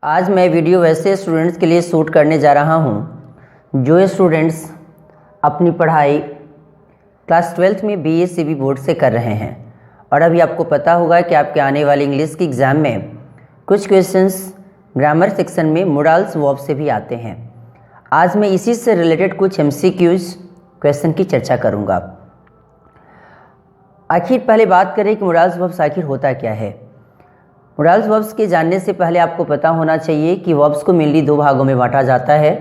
आज मैं वीडियो वैसे स्टूडेंट्स के लिए शूट करने जा रहा हूं जो स्टूडेंट्स अपनी पढ़ाई क्लास 12th में BA/CB बोर्ड से कर रहे हैं और अभी आपको पता होगा कि आपके आने वाले इंग्लिश के एग्ज़ाम में कुछ क्वेश्चंस ग्रामर सेक्शन में मोडाल्स वर्ब से भी आते हैं। आज मैं इसी से रिलेटेड कुछ MCQs क्वेश्चन की चर्चा करूँगा। आखिर पहले बात करें कि मोडाल्स वर्ब्स आखिर होता क्या है। मोडाल्स वर्ब्स के जानने से पहले आपको पता होना चाहिए कि वर्ब्स को मेनली दो भागों में बांटा जाता है।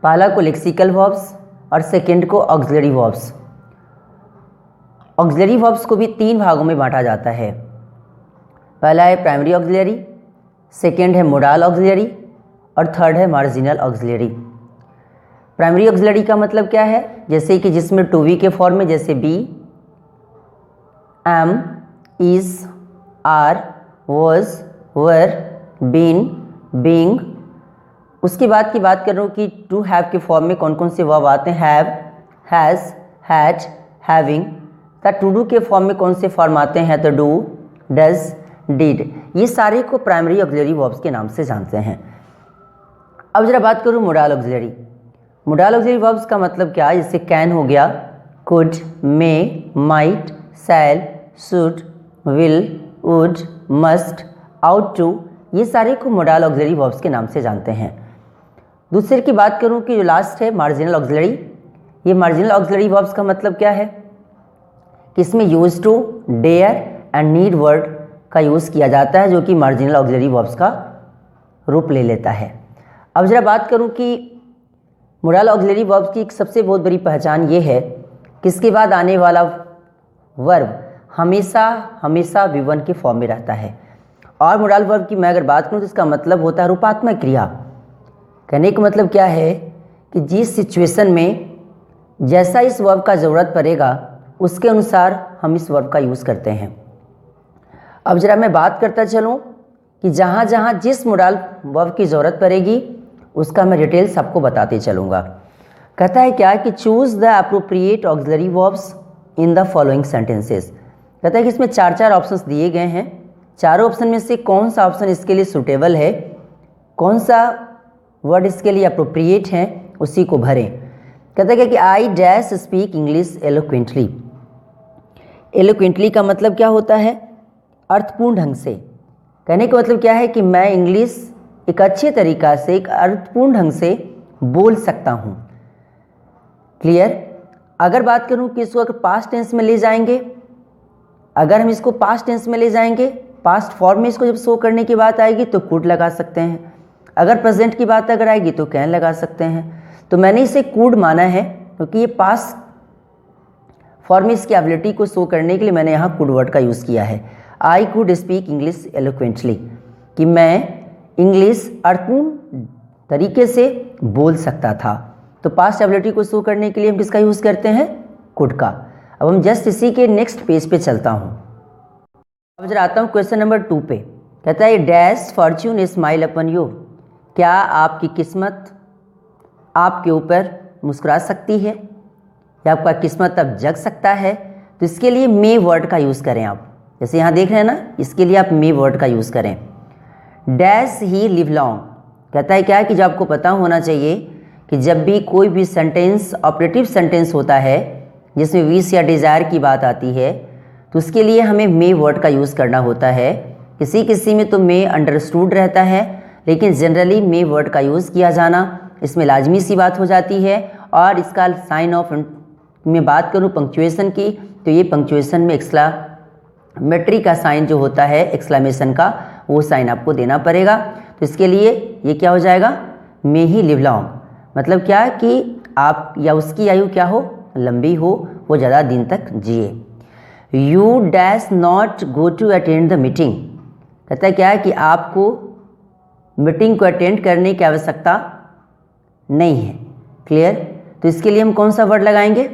पहला को लेक्सिकल वर्ब्स और सेकंड को ऑक्सिलरी वर्ब्स। ऑक्सिलरी वर्ब्स को भी तीन भागों में बांटा जाता है। पहला है प्राइमरी ऑक्सिलरी, सेकंड है मोडाल ऑक्सिलरी और थर्ड है मार्जिनल ऑक्सिलरी। प्राइमरी ऑक्सिलरी का मतलब क्या है, जैसे कि जिसमें टू बी के फॉर्म में जैसे be, am, is, are, was, were, been, being। उसके बाद की बात कर रहा हूँ कि टू हैव के फॉर्म में कौन कौन से वर्ब आते हैं, हैव, हैज़, हैड, हैविंग। तथा टू डू के फॉर्म में कौन से फॉर्म आते हैं, तो डू, डज, डिड। ये सारे को प्राइमरी ऑक्सिलरी वर्ब्स के नाम से जानते हैं। अब जरा बात करूँ modal auxiliary. Modal auxiliary verbs का मतलब क्या है, जैसे कैन हो गया, could, may, might, shall, should, will, would, must, ought, ये सारे को मोडाल ऑक्सिलरी वर्ब्स के नाम से जानते हैं। दूसरे की बात करूं कि जो लास्ट है मार्जिनल ऑक्सिलरी। ये मार्जिनल ऑक्सिलरी वर्ब्स का मतलब क्या है कि इसमें used to, dare and need word का यूज़ किया जाता है, जो कि मार्जिनल ऑक्सिलरी वर्ब्स का रूप ले लेता है। अब जरा बात करूं कि मोडाल ऑक्सिलरी वर्ब्स की एक सबसे बहुत बड़ी पहचान ये है कि इसके बाद आने वाला वर्ब हमेशा हमेशा V1 के फॉर्म में रहता है। और मोडाल वर्ब की मैं अगर बात करूं तो इसका मतलब होता है रूपात्मक क्रिया। कहने का मतलब क्या है कि जिस सिचुएशन में जैसा इस वर्ब का ज़रूरत पड़ेगा उसके अनुसार हम इस वर्ब का यूज़ करते हैं। अब जरा मैं बात करता चलूं कि जहां जहां जिस मोडाल वर्ब की ज़रूरत पड़ेगी उसका मैं डिटेल्स आपको बताते चलूँगा। कहता है क्या कि choose the appropriate auxiliary verbs in the following sentences. कहता है कि इसमें चार चार ऑप्शंस दिए गए हैं। चारों ऑप्शन में से कौन सा ऑप्शन इसके लिए सूटेबल है, कौन सा वर्ड इसके लिए अप्रोप्रिएट है, उसी को भरें। कहता है कि I dash speak English eloquently. Eloquently का मतलब क्या होता है, अर्थपूर्ण ढंग से। कहने का मतलब क्या है कि मैं इंग्लिश एक अच्छे तरीक़ा से, एक अर्थपूर्ण ढंग से बोल सकता हूँ। क्लियर। अगर बात करूँ कि इसको अगर पास्ट टेंस में ले जाएंगे, अगर हम इसको पास्ट टेंस में ले जाएंगे, पास्ट फॉर्म में इसको जब शो करने की बात आएगी तो कुड लगा सकते हैं। अगर प्रेजेंट की बात अगर आएगी तो कैन लगा सकते हैं। तो मैंने इसे कुड माना है क्योंकि ये पास्ट फॉर्म में इसकी एबिलिटी को शो करने के लिए मैंने यहाँ कुड वर्ड का यूज़ किया है। I could speak English eloquently, कि मैं इंग्लिश अर्थपूर्ण तरीके से बोल सकता था। तो पास्ट एबिलिटी को शो करने के लिए हम किसका यूज़ करते हैं, कुड का। अब हम जस्ट इसी के नेक्स्ट पेज पे चलता हूँ। अब जरा आता हूँ क्वेश्चन नंबर 2 पे। कहता है dash Fortune smile upon you. क्या आपकी किस्मत आपके ऊपर मुस्कुरा सकती है या आपका किस्मत अब जग सकता है। तो इसके लिए मे वर्ड का यूज़ करें आप। जैसे यहाँ देख रहे हैं ना, इसके लिए आप मे वर्ड का यूज़ करें। Dash he live long. कहता है क्या है कि जो आपको पता होना चाहिए कि जब भी कोई भी सेंटेंस ऑपरेटिव सेंटेंस होता है जिसमें विश या डिज़ायर की बात आती है तो उसके लिए हमें मे वर्ड का यूज़ करना होता है। किसी किसी में तो मे अंडरस्टूड रहता है, लेकिन जनरली मे वर्ड का यूज़ किया जाना इसमें लाजमी सी बात हो जाती है। और इसका साइन ऑफ में बात करूँ पंक्चुएशन की, तो ये पंक्चुएशन में एक्सक्लामेटरी का साइन जो होता है, एक्सक्लामेशन का, वो साइन आपको देना पड़ेगा। तो इसके लिए ये क्या हो जाएगा, मे ही लिव लॉन्ग। मतलब क्या कि आप या उसकी आयु क्या हो, लंबी हो, वो ज़्यादा दिन तक जिए। You dash not go to attend the meeting. कहता है क्या है कि आपको मीटिंग को अटेंड करने की आवश्यकता नहीं है। क्लियर। तो इसके लिए हम कौन सा वर्ड लगाएंगे,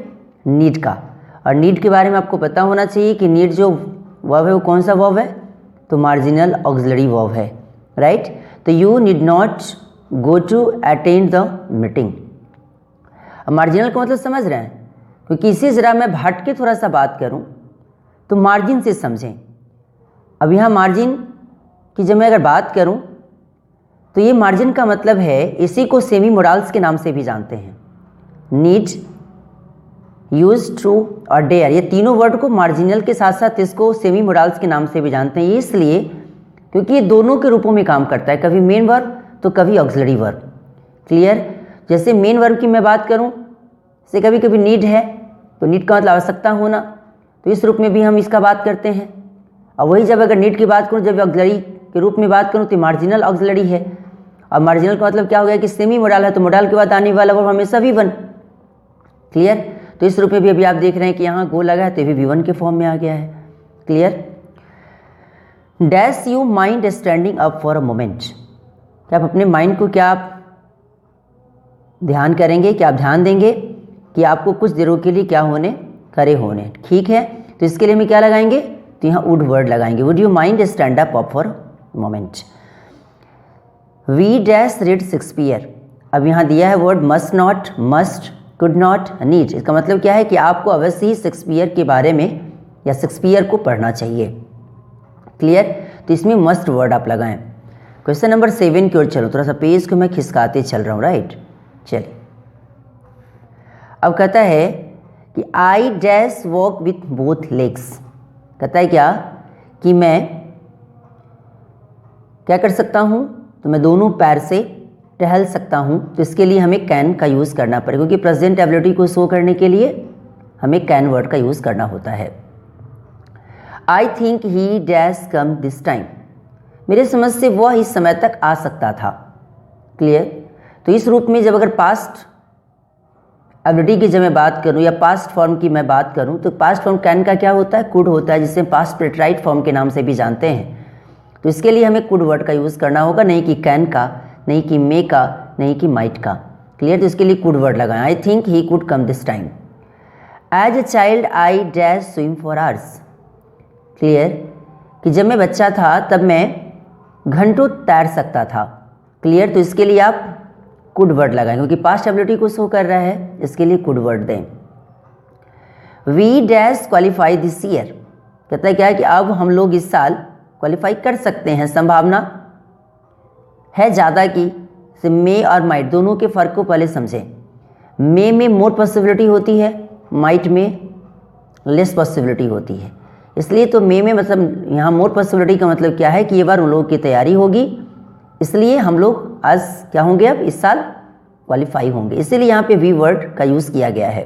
नीड का। और नीड के बारे में आपको पता होना चाहिए कि नीड जो वर्ब है वो कौन सा वर्ब है, तो मार्जिनल ऑक्सिलरी वर्ब है, राइट। तो you need not go to attend the meeting. Marginal का मतलब समझ रहे हैं, क्योंकि इसी जरा मैं हट के थोड़ा सा बात करूं तो मार्जिन से समझें। अब यहाँ मार्जिन की जब मैं अगर बात करूं तो ये मार्जिन का मतलब है, इसी को सेमी मोरल्स के नाम से भी जानते हैं। नीड, यूज, ट्रू और डेयर, ये तीनों वर्ड को मार्जिनल के साथ साथ इसको सेमी मोरल्स के नाम से भी जानते हैं। ये इसलिए क्योंकि ये दोनों के रूपों में काम करता है, कभी मेन वर्ब तो कभी ऑक्सिलरी वर्ब। क्लियर? जैसे मेन वर्ब की मैं बात करूं, जैसे कभी कभी नीड है तो नीड का मतलब आवश्यकता होना, तो इस रूप में भी हम इसका बात करते हैं। और वही जब अगर नीड की बात करूं, जब ऑक्सिलरी के रूप में बात करूं तो मार्जिनल ऑक्सिलरी है। और मार्जिनल का मतलब क्या हो गया कि सेमी मोडाल है, तो मोडाल के बाद आने वाला वर्ब हमेशा V1। क्लियर? तो इस रूप में भी अभी आप देख रहे हैं कि यहाँ गो लगा है तो भी V1 के फॉर्म में आ गया है। Clear? Dash you mind standing up for a moment, क्या आप अपने माइंड को क्या आप ध्यान करेंगे, क्या आप ध्यान देंगे कि आपको कुछ देरों के लिए क्या होने, खड़े होने। ठीक है, तो इसके लिए हम क्या लगाएंगे, तो यहाँ वुड वर्ड लगाएंगे। Would you mind stand up for moment. We dash read Shakespeare, अब यहाँ दिया है word must not, must, could not, need. इसका मतलब क्या है कि आपको अवश्य ही शेक्सपियर के बारे में या शेक्सपियर को पढ़ना चाहिए। क्लियर? तो इसमें मस्ट वर्ड आप लगाएं। क्वेश्चन नंबर 7 की ओर चलो, थोड़ा सा पेज को मैं खिसकाते चल रहा हूँ। राइट, चलिए। अब कहता है कि I dash walk with both legs, कहता है क्या कि मैं क्या कर सकता हूँ, तो मैं दोनों पैर से टहल सकता हूँ। तो इसके लिए हमें कैन का यूज़ करना पड़ेगा, क्योंकि प्रेजेंट एबिलिटी को शो करने के लिए हमें कैन वर्ड का यूज़ करना होता है। आई think he dash come this time, मेरे समझ से वह इस समय तक आ सकता था। क्लियर? तो इस रूप में जब अगर पास्ट एबिलिटी की जब मैं बात करूं या पास्ट फॉर्म की मैं बात करूं, तो पास्ट फॉर्म कैन का क्या होता है, कुड होता है, जिसे पास्ट प्रेटराइट फॉर्म के नाम से भी जानते हैं। तो इसके लिए हमें कुड वर्ड का यूज़ करना होगा, नहीं कि कैन का, नहीं कि मे का, नहीं कि माइट का। क्लियर? तो इसके लिए कुड वर्ड लगाएं। I think he could come this time. As a child I dash swim for hours. Clear? कि जब मैं बच्चा था तब मैं घंटों तैर सकता था। क्लियर? तो इसके लिए आप कुड वर्ड लगाएं, क्योंकि पास्ट एबिलिटी को शो कर रहा है, इसके लिए कुड वर्ड दें। We dash qualify this year, कहता है क्या है कि अब हम लोग इस साल क्वालिफाई कर सकते हैं, संभावना है ज़्यादा की। से मे और माइट दोनों के फ़र्क को पहले समझें। मे में मोर पॉसिबिलिटी होती है, माइट में लेस पॉसिबिलिटी होती है। इसलिए तो मे में मतलब यहाँ मोर पॉसिबिलिटी का मतलब क्या है कि ये बार उन लोगों की तैयारी होगी, इसलिए हम लोग आज क्या होंगे, अब इस साल क्वालिफाई होंगे। इसीलिए यहाँ पे वी वर्ड का यूज़ किया गया है।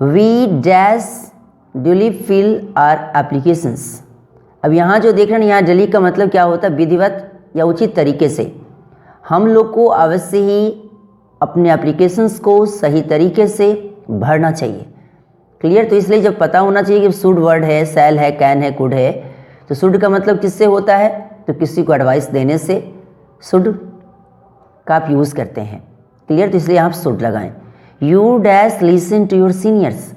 We dash duly fill our applications, अब यहाँ जो देख रहे हैं, यहाँ डली का मतलब क्या होता है, विधिवत या उचित तरीके से। हम लोग को अवश्य ही अपने एप्लीकेशंस को सही तरीके से भरना चाहिए। क्लियर? तो इसलिए जब पता होना चाहिए कि शुड वर्ड है, सेल है, कैन है, कुड है, तो शुड का मतलब किससे होता है, तो किसी को एडवाइस देने से शुड का आप यूज़ करते हैं। क्लियर? तो इसलिए आप शुड लगाएं। You dash listen to your seniors,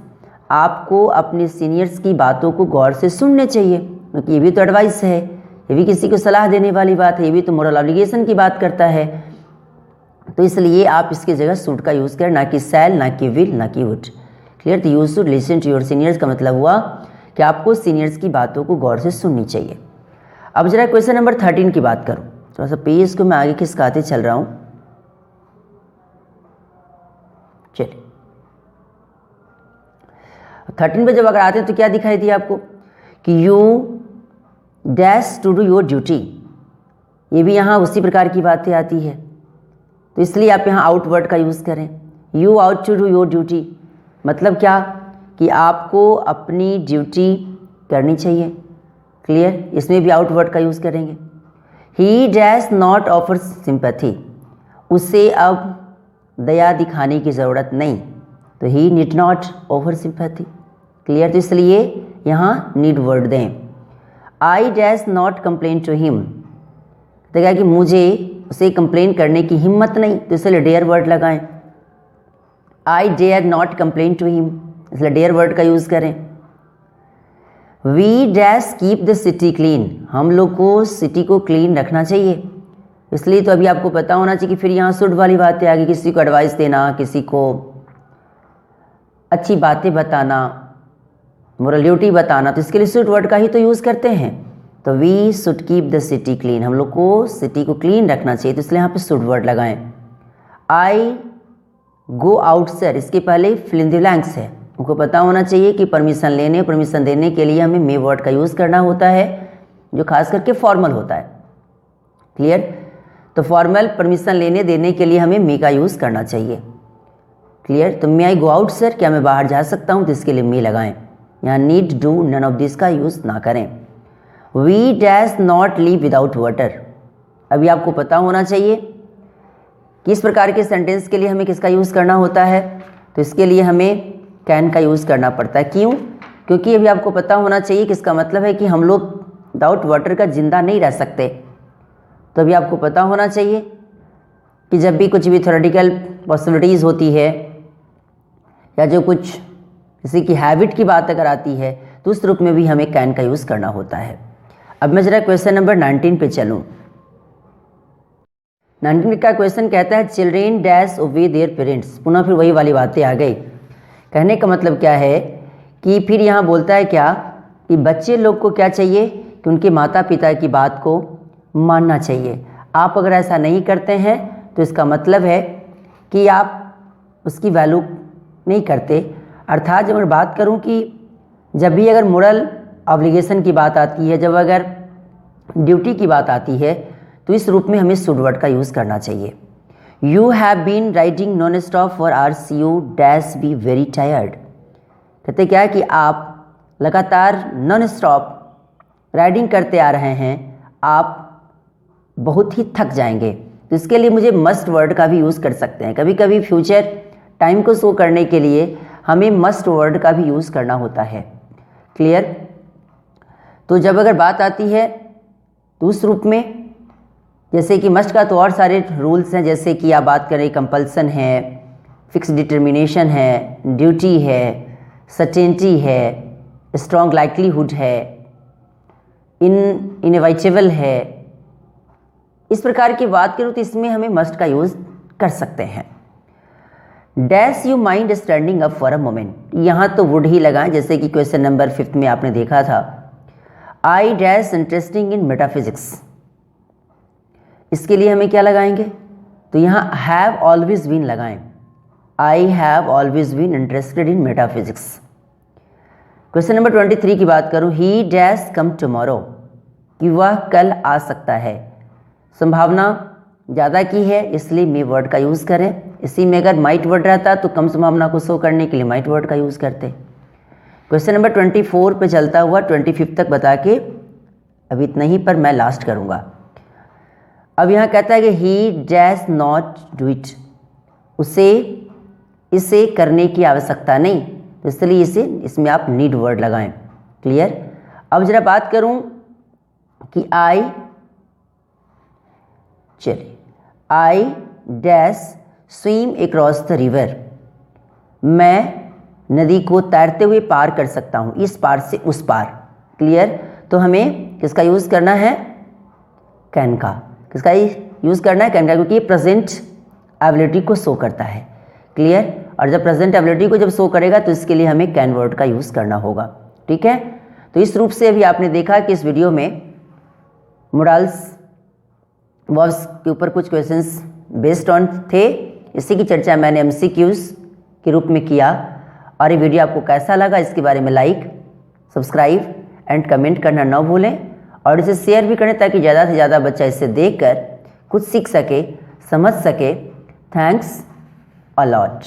आपको अपने सीनियर्स की बातों को गौर से सुनने चाहिए, क्योंकि ये भी तो एडवाइस है, ये भी किसी को सलाह देने वाली बात है, ये भी तो मोरल ऑब्लिगेशन की बात करता है। तो इसलिए आप इसकी जगह शुड का यूज़ करें, ना कि सेल, ना कि विल, ना कि वुड। क्लियर? तो you should listen to your seniors का मतलब हुआ कि आपको सीनियर्स की बातों को गौर से सुननी चाहिए। अब जरा क्वेश्चन नंबर 13 की बात करूँ, थोड़ा सा पेज को मैं आगे खिसकाते चल रहा हूँ। चलिए 13 पे जब अगर आते हैं तो क्या दिखाई दिया आपको कि you dash to do your duty, ये भी यहाँ उसी प्रकार की बातें आती है। तो इसलिए आप यहाँ आउट वर्ड का यूज़ करें। You ought to do your duty मतलब क्या कि आपको अपनी ड्यूटी करनी चाहिए। क्लियर? इसमें भी आउट वर्ड का यूज़ करेंगे। He dash not offer sympathy, उसे अब दया दिखाने की ज़रूरत नहीं, तो he need not offer sympathy. Clear? तो इसलिए यहाँ नीड वर्ड दें। I dash not complain to him, तो क्या कि मुझे उसे कंप्लेन करने की हिम्मत नहीं, तो इसलिए डेयर वर्ड लगाएं। I dare not complain to him, इसलिए डेयर वर्ड का यूज़ करें। We dash keep the city clean, हम लोग को सिटी को क्लीन रखना चाहिए, इसलिए तो अभी आपको पता होना चाहिए कि फिर यहाँ शुड वाली बातें आ गई, किसी को एडवाइस देना, किसी को अच्छी बातें बताना, मोरल ड्यूटी बताना, तो इसके लिए शुड वर्ड का ही तो यूज़ करते हैं। तो we should keep the city clean, हम लोग को सिटी को क्लीन रखना चाहिए, तो इसलिए यहाँ पे शुड वर्ड लगाएं। आई गो आउट सर, इसके पहले फिल इन द ब्लैंक्स है। उनको पता होना चाहिए कि परमिशन देने के लिए हमें मे वर्ड का यूज़ करना होता है, जो खास करके फॉर्मल होता है। क्लियर? तो फॉर्मल परमिशन लेने देने के लिए हमें मे का यूज़ करना चाहिए। क्लियर? तो मे आई गो आउट सर, क्या मैं बाहर जा सकता हूँ, तो इसके लिए मे लगाएं। यहाँ need, do, none of this का यूज़ ना करें। We dash not leave without water, अभी आपको पता होना चाहिए किस प्रकार के सेंटेंस के लिए हमें किसका यूज़ करना होता है, तो इसके लिए हमें कैन का यूज़ करना पड़ता है। क्यों? क्योंकि अभी आपको पता होना चाहिए कि इसका मतलब है कि हम लोग विदाउट वाटर का जिंदा नहीं रह सकते। तो अभी आपको पता होना चाहिए कि जब भी कुछ भी थ्योरेटिकल पॉसिबिलिटीज़ होती है या जो कुछ किसी की हैबिट की बात अगर आती है तो उस रूप में भी हमें कैन का यूज़ करना होता है। अब मैं जरा क्वेश्चन नंबर 19 पे चलूँ। 19 का क्वेश्चन कहता है चिल्ड्रेन डैश ओबे देयर पेरेंट्स, पुनः फिर वही वाली बातें आ गई। कहने का मतलब क्या है कि फिर यहाँ बोलता है क्या कि बच्चे लोग को क्या चाहिए कि उनके माता पिता की बात को मानना चाहिए। आप अगर ऐसा नहीं करते हैं तो इसका मतलब है कि आप उसकी वैल्यू नहीं करते। अर्थात जब मैं बात करूं कि जब भी अगर मोरल ऑब्लिगेशन की बात आती है, जब अगर ड्यूटी की बात आती है, तो इस रूप में हमें शुड वर्ड का यूज़ करना चाहिए। You have been riding non stop for hours, you dash be very tired. कहते क्या है कि आप लगातार नॉन स्टॉप राइडिंग करते आ रहे हैं, आप बहुत ही थक जाएंगे। तो इसके लिए मुझे मस्ट वर्ड का भी यूज़ कर सकते हैं। कभी कभी फ्यूचर टाइम को शो करने के लिए हमें मस्ट वर्ड का भी यूज़ करना होता है। क्लियर? तो जब अगर बात आती है तो उस रूप में, जैसे कि मस्ट का तो और सारे रूल्स हैं, जैसे कि आप बात करें कंपल्सन है, फिक्स डिटर्मिनेशन है, ड्यूटी है, सर्टेनिटी है, स्ट्रॉन्ग लाइक्लीहुड है, इनएविटेबल है। इस प्रकार की बात करूँ तो इसमें हमें मस्ट का यूज़ कर सकते हैं। Dash you mind standing up for a moment, यहाँ तो वुड ही लगाएं, जैसे कि क्वेश्चन नंबर 5 में आपने देखा था I dash interesting in metaphysics. इसके लिए हमें क्या लगाएंगे, तो यहाँ हैव ऑलवेज बीन लगाएं। I have always been interested in metaphysics. Question number 23 की बात करूँ, ही डैश कम टुमारो, कि वह कल आ सकता है। संभावना ज़्यादा की है इसलिए मे वर्ड का यूज़ करें। इसी में अगर माइट वर्ड रहता तो कम संभावना को शो करने के लिए माइट वर्ड का यूज़ करते। क्वेश्चन नंबर 24 पे चलता हुआ 25 तक बता के अभी इतना ही पर मैं लास्ट करूँगा। अब यहाँ कहता है कि ही डैश नॉट डू इट, उसे इसे करने की आवश्यकता नहीं, तो इसलिए इसमें आप नीड वर्ड लगाएं। क्लियर? अब जरा बात करूँ कि आई dash swim across the river, मैं नदी को तैरते हुए पार कर सकता हूँ, इस पार से उस पार। क्लियर? तो हमें किसका यूज़ करना है, कैन का। किसका यूज़ करना है, कैन का, क्योंकि ये प्रेजेंट एबिलिटी को शो करता है। क्लियर? और जब प्रेजेंट एबिलिटी को जब शो करेगा तो इसके लिए हमें कैन वर्ड का यूज़ करना होगा। ठीक है? तो इस रूप से अभी आपने देखा कि इस वीडियो में मोरल्स वर्ब्स के ऊपर कुछ क्वेश्चंस बेस्ड ऑन थे। इसी की चर्चा मैंने MCQs के रूप में किया। और ये वीडियो आपको कैसा लगा इसके बारे में लाइक, सब्सक्राइब एंड कमेंट करना न भूलें, और इसे शेयर भी करें ताकि ज़्यादा से ज़्यादा बच्चा इसे देखकर कुछ सीख सके, समझ सके। Thanks a lot.